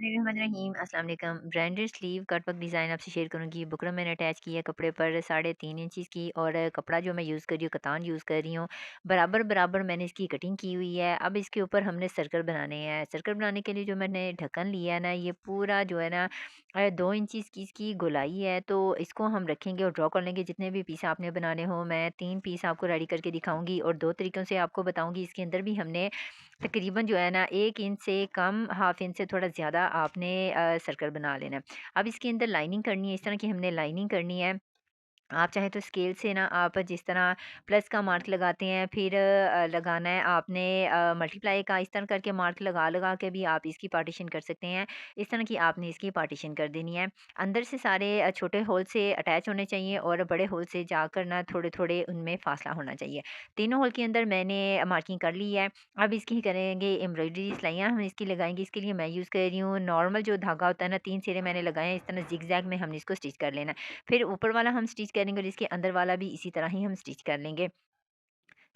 बिस्मिल्लाहिर्रहमानिर्रहीम अस्सलाम वालेकुम। Branded sleeve cut work design आपसे शेयर करूँगी। बुकरम मैंने अटैच की है कपड़े पर 3.5 इंच की, और कपड़ा जो मैं यूज़ कर रही हूँ कतान यूज़ कर रही हूँ। बराबर बराबर मैंने इसकी कटिंग की हुई है। अब इसके ऊपर हमने सर्कल बनाने हैं। सर्कल बनाने के लिए जो मैंने ढक्कन लिया है ना, ये पूरा जो है ना 2 इंच की इसकी गोलाई है। तो इसको हम रखेंगे और ड्रॉ कर लेंगे जितने भी पीस आपने बनाने हो। मैं 3 पीस आपको रेडी करके दिखाऊंगी और 2 तरीक़ों से आपको बताऊंगी। इसके अंदर भी हमने तकरीबन जो है ना 1 इंच से कम, हाफ इंच से थोड़ा ज़्यादा आपने सर्कल बना लेना है। अब इसके अंदर लाइनिंग करनी है, इस तरह की हमने लाइनिंग करनी है। आप चाहें तो स्केल से ना, आप जिस तरह प्लस का मार्क लगाते हैं, फिर लगाना है आपने मल्टीप्लाई का, इस तरह करके मार्क लगा लगा के भी आप इसकी पार्टीशन कर सकते हैं। इस तरह की आपने इसकी पार्टीशन कर देनी है। अंदर से सारे छोटे होल से अटैच होने चाहिए और बड़े होल से जाकर ना थोड़े थोड़े उनमें फासला होना चाहिए। तीनों होल के अंदर मैंने मार्किंग कर ली है। अब इसकी करेंगे एम्ब्रॉयडरी सिलाइयाँ हम इसकी लगाएंगे। इसके लिए मैं यूज़ कर रही हूँ नॉर्मल जो धागा होता है ना, 3 सिरे मैंने लगाए हैं। इस तरह जिग जैग में हमने इसको स्टिच कर लेना है। फिर ऊपर वाला हम स्टिच करेंगे और इसके अंदर वाला भी इसी तरह ही हम स्टिच कर लेंगे।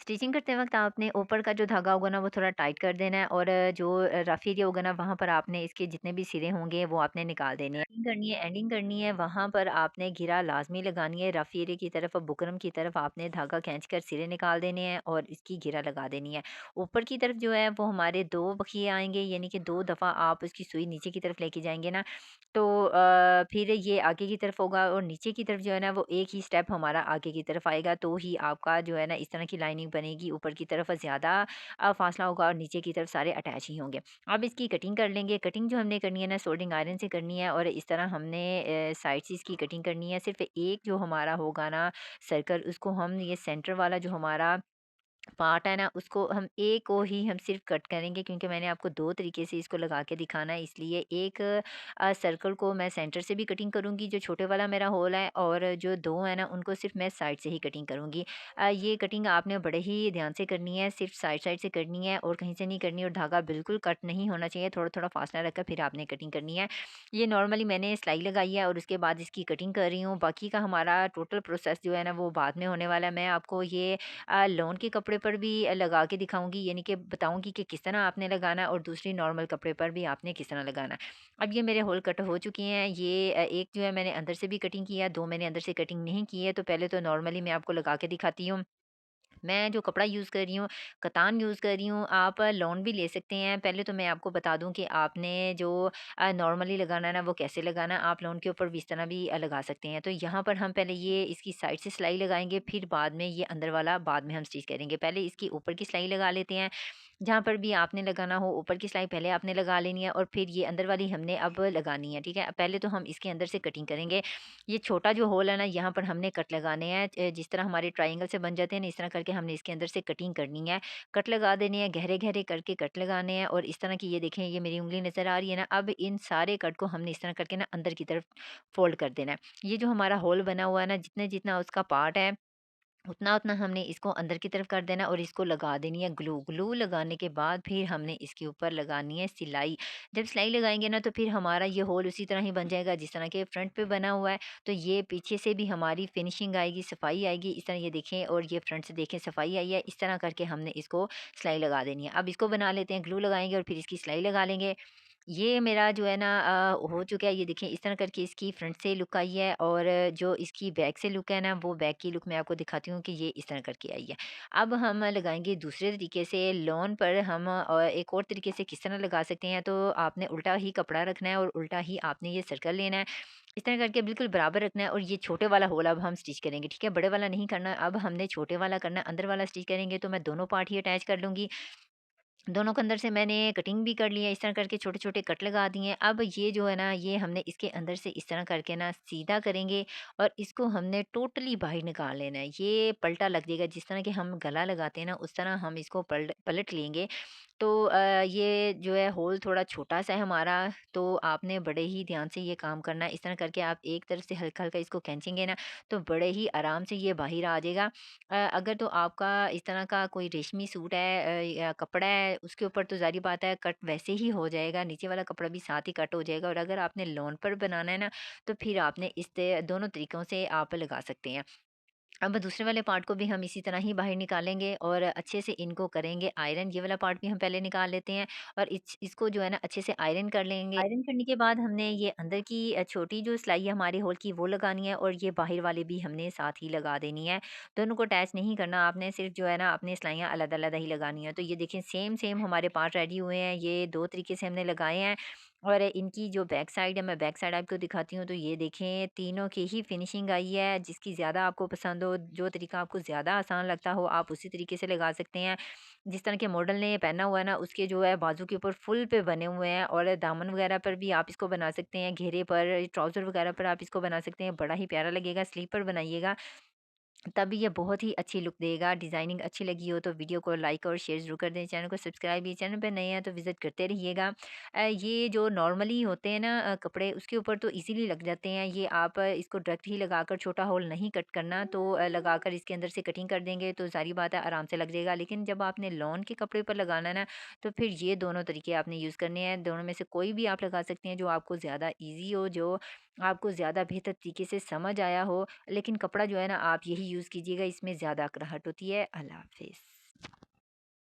स्टिचिंग करते वक़्त आपने ऊपर का जो धागा होगा ना वो थोड़ा टाइट कर देना है, और जो रफ़ एरिया होगा ना वहाँ पर आपने इसके जितने भी सिरे होंगे वो आपने निकाल देने हैं। एंडिंग करनी है वहाँ पर आपने घेरा लाज़मी लगानी है। रफ़ एरिया की तरफ और बुकरम की तरफ आपने धागा खींचकर सिरे निकाल देने हैं और इसकी घेरा लगा देनी है। ऊपर की तरफ जो है वो हमारे 2 बखिए आएँगे, यानी कि 2 दफ़ा आप उसकी सुई नीचे की तरफ लेके जाएँगे ना, तो फिर ये आगे की तरफ होगा, और नीचे की तरफ जो है ना वो एक ही स्टेप हमारा आगे की तरफ आएगा, तो ही आपका जो है ना इस तरह की लाइनिंग बनेगी। ऊपर की तरफ ज़्यादा फासला होगा और नीचे की तरफ सारे अटैच ही होंगे। अब इसकी कटिंग कर लेंगे। कटिंग जो हमने करनी है ना, सोल्डिंग आयरन से करनी है, और इस तरह हमने साइड से इसकी कटिंग करनी है। सिर्फ एक जो हमारा होगा ना सर्कल, उसको हम ये सेंटर वाला जो हमारा पार्ट है ना, उसको हम एक को ही हम सिर्फ कट करेंगे, क्योंकि मैंने आपको 2 तरीके से इसको लगा के दिखाना है। इसलिए एक सर्कल को मैं सेंटर से भी कटिंग करूँगी जो छोटे वाला मेरा होल है, और जो 2 है ना उनको सिर्फ मैं साइड से ही कटिंग करूँगी। ये कटिंग आपने बड़े ही ध्यान से करनी है, सिर्फ साइड साइड से करनी है और कहीं से नहीं करनी, और धागा बिल्कुल कट नहीं होना चाहिए। थोड़ा-थोड़ा फासला रखकर फिर आपने कटिंग करनी है। ये नॉर्मली मैंने सिलाई लगाई है और उसके बाद इसकी कटिंग कर रही हूँ। बाकी का हमारा टोटल प्रोसेस जो है ना वो बाद में होने वाला है। मैं आपको ये लॉन के कपड़े पर भी लगा के दिखाऊँगी, यानी कि बताऊँगी कि किस तरह आपने लगाना है, और दूसरी नॉर्मल कपड़े पर भी आपने किस तरह लगाना है। अब ये मेरे होल कट हो चुके हैं। ये एक जो है मैंने अंदर से भी कटिंग की है, 2 मैंने अंदर से कटिंग नहीं की है। तो पहले तो नॉर्मली मैं आपको लगा के दिखाती हूँ। मैं जो कपड़ा यूज़ कर रही हूँ, कतान यूज़ कर रही हूँ, आप लॉन भी ले सकते हैं। पहले तो मैं आपको बता दूँ कि आपने जो नॉर्मली लगाना है ना, वो कैसे लगाना है। आप लॉन के ऊपर भी इस तरह भी लगा सकते हैं। तो यहाँ पर हम पहले ये इसकी साइड से सिलाई लगाएँगे, फिर बाद में ये अंदर वाला बाद में हम स्टिच करेंगे। पहले इसकी ऊपर की सिलाई लगा लेते हैं। जहाँ पर भी आपने लगाना हो, ऊपर की सिलाई पहले आपने लगा लेनी है, और फिर ये अंदर वाली हमने अब लगानी है, ठीक है? पहले तो हम इसके अंदर से कटिंग करेंगे। ये छोटा जो होल है ना, यहाँ पर हमने कट लगाने हैं। जिस तरह हमारे ट्रायंगल से बन जाते हैं ना, इस तरह करके हमने इसके अंदर से कटिंग करनी है। कट लगा देने हैं, गहरे-गहरे करके कट लगाने हैं, और इस तरह की ये देखें, ये मेरी उँगली नज़र आ रही है ना, अब इन सारे कट को हमने इस तरह करके ना अंदर की तरफ फ़ोल्ड कर देना है। ये जो हमारा होल बना हुआ है ना, जितना-जितना उसका पार्ट है, उतना-उतना हमने इसको अंदर की तरफ कर देना है और इसको लगा देनी है ग्लू। ग्लू लगाने के बाद फिर हमने इसके ऊपर लगानी है सिलाई। जब सिलाई लगाएँगे ना, तो फिर हमारा ये होल उसी तरह ही बन जाएगा जिस तरह के फ्रंट पे बना हुआ है। तो ये पीछे से भी हमारी फिनिशिंग आएगी, सफाई आएगी। इस तरह ये देखें, और ये फ्रंट से देखें सफाई आई है। इस तरह करके हमने इसको सिलाई लगा देनी है। अब इसको बना लेते हैं, ग्लू लगाएँगे और फिर इसकी सिलाई लगा लेंगे। ये मेरा जो है ना हो चुका है। ये देखिए इस तरह करके इसकी फ्रंट से लुक आई है, और जो इसकी बैक से लुक है ना, वो बैक की लुक मैं आपको दिखाती हूँ कि ये इस तरह करके आई है। अब हम लगाएँगे दूसरे तरीके से लॉन पर। हम एक और तरीके से किस तरह लगा सकते हैं, तो आपने उल्टा ही कपड़ा रखना है और उल्टा ही आपने ये सर्कल लेना है। इस तरह करके बिल्कुल बराबर रखना है, और ये छोटे वाला होल अब हम स्टिच करेंगे, ठीक है? बड़े वाला नहीं करना, अब हमने छोटे वाला करना है। अंदर वाला स्टिच करेंगे तो मैं दोनों पार्ट ही अटैच कर लूँगी। दोनों के अंदर से मैंने कटिंग भी कर ली है, इस तरह करके छोटे-छोटे कट लगा दिए हैं। अब ये जो है ना, ये हमने इसके अंदर से इस तरह करके ना सीधा करेंगे, और इसको हमने टोटली बाहर निकाल लेना है। ये पलटा लग जाएगा, जिस तरह के हम गला लगाते हैं ना, उस तरह हम इसको पलट लेंगे। तो ये जो है होल थोड़ा छोटा-सा है हमारा, तो आपने बड़े ही ध्यान से ये काम करना है। इस तरह करके आप एक तरफ से हल्का-हल्का इसको खींचेंगे ना, तो बड़े ही आराम से ये बाहर आ जाएगा। अगर तो आपका इस तरह का कोई रेशमी सूट है या कपड़ा है, उसके ऊपर तो ज़ाहिर बात है कट वैसे ही हो जाएगा, नीचे वाला कपड़ा भी साथ ही कट हो जाएगा। और अगर आपने लॉन पर बनाना है ना, तो फिर आपने दोनों तरीकों से आप लगा सकते हैं। अब दूसरे वाले पार्ट को भी हम इसी तरह ही बाहर निकालेंगे और अच्छे से इनको करेंगे आयरन। ये वाला पार्ट भी हम पहले निकाल लेते हैं और इसको जो है ना अच्छे से आयरन कर लेंगे। आयरन करने के बाद हमने ये अंदर की छोटी जो सिलाई है हमारे होल की वो लगानी है और ये बाहर वाले भी हमने साथ ही लगा देनी है। दोनों को अटैच नहीं करना आपने, सिर्फ जो है ना अपनी सिलाइयाँ अलग-अलग ही लगानी है। तो ये देखिए सेम सेम हमारे पार्ट रेडी हुए हैं। ये 2 तरीके से हमने लगाए हैं और इनकी जो बैक साइड है, मैं बैक साइड आपको दिखाती हूँ। तो ये देखें तीनों की ही फिनिशिंग आई है। जिसकी ज़्यादा आपको पसंद हो, जो तरीका आपको ज़्यादा आसान लगता हो, आप उसी तरीके से लगा सकते हैं। जिस तरह के मॉडल ने पहना हुआ है ना, उसके जो है बाजू के ऊपर फुल पे बने हुए हैं और दामन वगैरह पर भी आप इसको बना सकते हैं, घेरे पर, ट्राउज़र वगैरह पर आप इसको बना सकते हैं। बड़ा ही प्यारा लगेगा। स्लीपर बनाइएगा, तभी ये बहुत ही अच्छी लुक देगा। डिज़ाइनिंग अच्छी लगी हो तो वीडियो को लाइक और शेयर ज़रूर कर दें। चैनल को सब्सक्राइब, ये चैनल पे नए हैं तो विज़िट करते रहिएगा। ये जो नॉर्मली होते हैं ना कपड़े, उसके ऊपर तो इजीली लग जाते हैं। ये आप इसको डायरेक्ट ही लगाकर, छोटा होल नहीं कट करना, तो लगाकर इसके अंदर से कटिंग कर देंगे तो ज़ाहिर बात है आराम से लग जाएगा। लेकिन जब आपने लॉन के कपड़े पर लगाना है ना, तो फिर ये दोनों तरीके आपने यूज़ करने हैं। दोनों में से कोई भी आप लगा सकते हैं जो आपको ज़्यादा ईज़ी हो, जो आपको ज़्यादा बेहतर तरीके से समझ आया हो। लेकिन कपड़ा जो है ना आप यही यूज़ कीजिएगा, इसमें ज़्यादा अकड़ाहट होती है। अल्लाह हाफ़िज़।